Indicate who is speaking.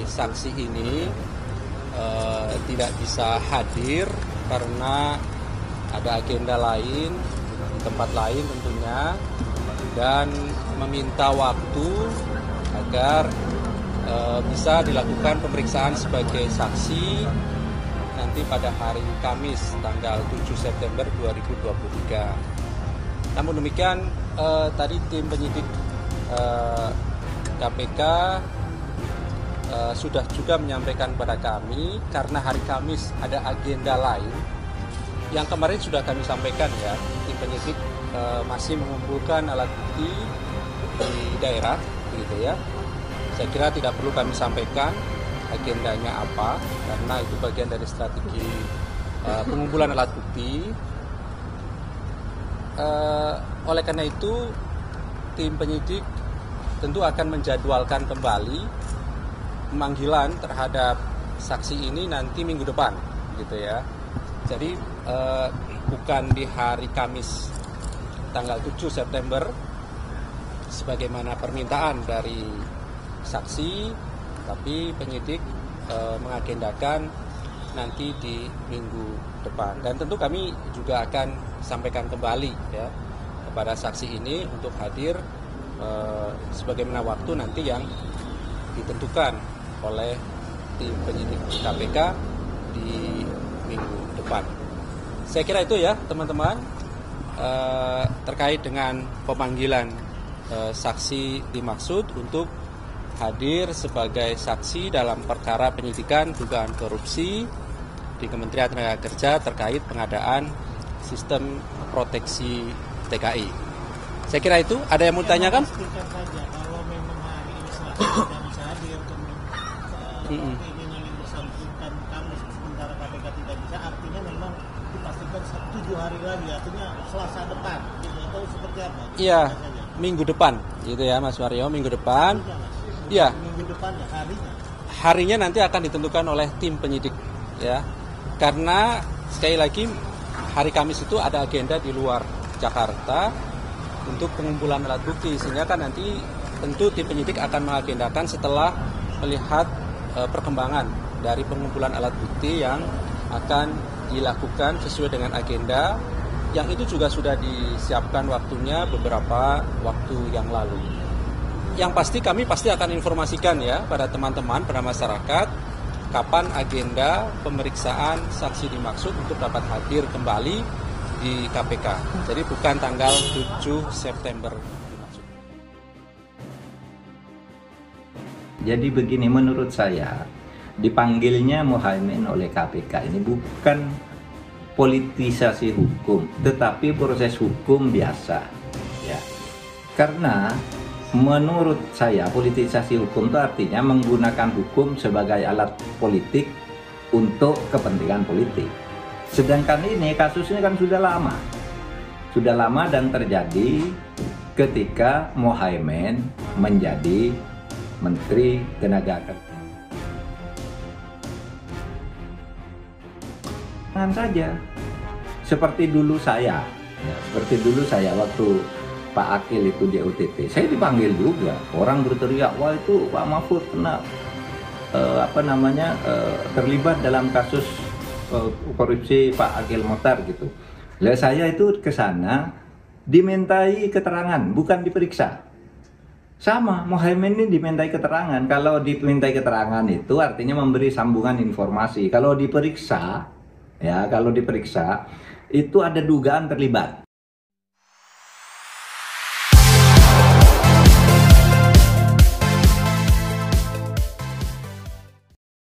Speaker 1: saksi ini tidak bisa hadir karena ada agenda lain di tempat lain tentunya, dan meminta waktu agar bisa dilakukan pemeriksaan sebagai saksi nanti pada hari Kamis tanggal 7 September 2023. Namun demikian, tadi tim penyidik KPK sudah juga menyampaikan kepada kami karena hari Kamis ada agenda lain yang kemarin sudah kami sampaikan ya. Tim penyidik masih mengumpulkan alat bukti di daerah, begitu ya. Saya kira tidak perlu kami sampaikan agendanya apa karena itu bagian dari strategi pengumpulan alat bukti. Oleh karena itu tim penyidik tentu akan menjadwalkan kembali pemanggilan terhadap saksi ini nanti minggu depan, gitu ya. Jadi bukan di hari Kamis tanggal 7 September sebagaimana permintaan dari saksi, tapi penyidik mengagendakan nanti di minggu depan. Dan tentu kami juga akan sampaikan kembali ya kepada saksi ini untuk hadir sebagaimana waktu nanti yang ditentukan oleh tim penyidik KPK di minggu depan. Saya kira itu ya teman-teman terkait dengan pemanggilan saksi dimaksud untuk hadir sebagai saksi dalam perkara penyidikan dugaan korupsi di Kementerian Tenaga Kerja terkait pengadaan sistem proteksi TKI. Saya kira itu. Ada yang mau ditanyakan?
Speaker 2: Kalau memang hari ini tidak bisa hadir, keinginan yang bersangkutan Kamis sementara KPK tidak bisa, artinya memang dipastikan 7 hari lagi, artinya Selasa depan, gitu, atau seperti apa?
Speaker 1: Iya, minggu depan, gitu ya Mas Mario, minggu depan. Iya.
Speaker 2: Minggu depan ya, harinya.
Speaker 1: Harinya nanti akan ditentukan oleh tim penyidik, ya. Karena sekali lagi hari Kamis itu ada agenda di luar Jakarta untuk pengumpulan alat bukti, sehingga kan nanti tentu tim penyidik akan mengagendakan setelah melihat perkembangan dari pengumpulan alat bukti yang akan dilakukan sesuai dengan agenda yang itu juga sudah disiapkan waktunya beberapa waktu yang lalu. Yang pasti kami pasti akan informasikan ya pada teman-teman, pada masyarakat, kapan agenda pemeriksaan saksi dimaksud untuk dapat hadir kembali di KPK. Jadi bukan tanggal 7 September dimaksud.
Speaker 3: Jadi begini, menurut saya dipanggilnya Muhaimin oleh KPK ini bukan politisasi hukum, tetapi proses hukum biasa. Ya, karena menurut saya politisasi hukum itu artinya menggunakan hukum sebagai alat politik untuk kepentingan politik. Sedangkan ini kasusnya kan sudah lama dan terjadi ketika Muhaimin menjadi Menteri Tenaga Kerja. Jangan saja seperti dulu saya waktu Pak Akil itu di OTT, saya dipanggil juga, orang berteriak, wah itu Pak Mahfud kena terlibat dalam kasus korupsi Pak Akil Mokhtar gitu. Lah saya itu ke sana dimintai keterangan, bukan diperiksa. Sama, Muhaimin ini dimintai keterangan. Kalau dimintai keterangan itu artinya memberi sambungan informasi. Kalau diperiksa itu ada dugaan terlibat.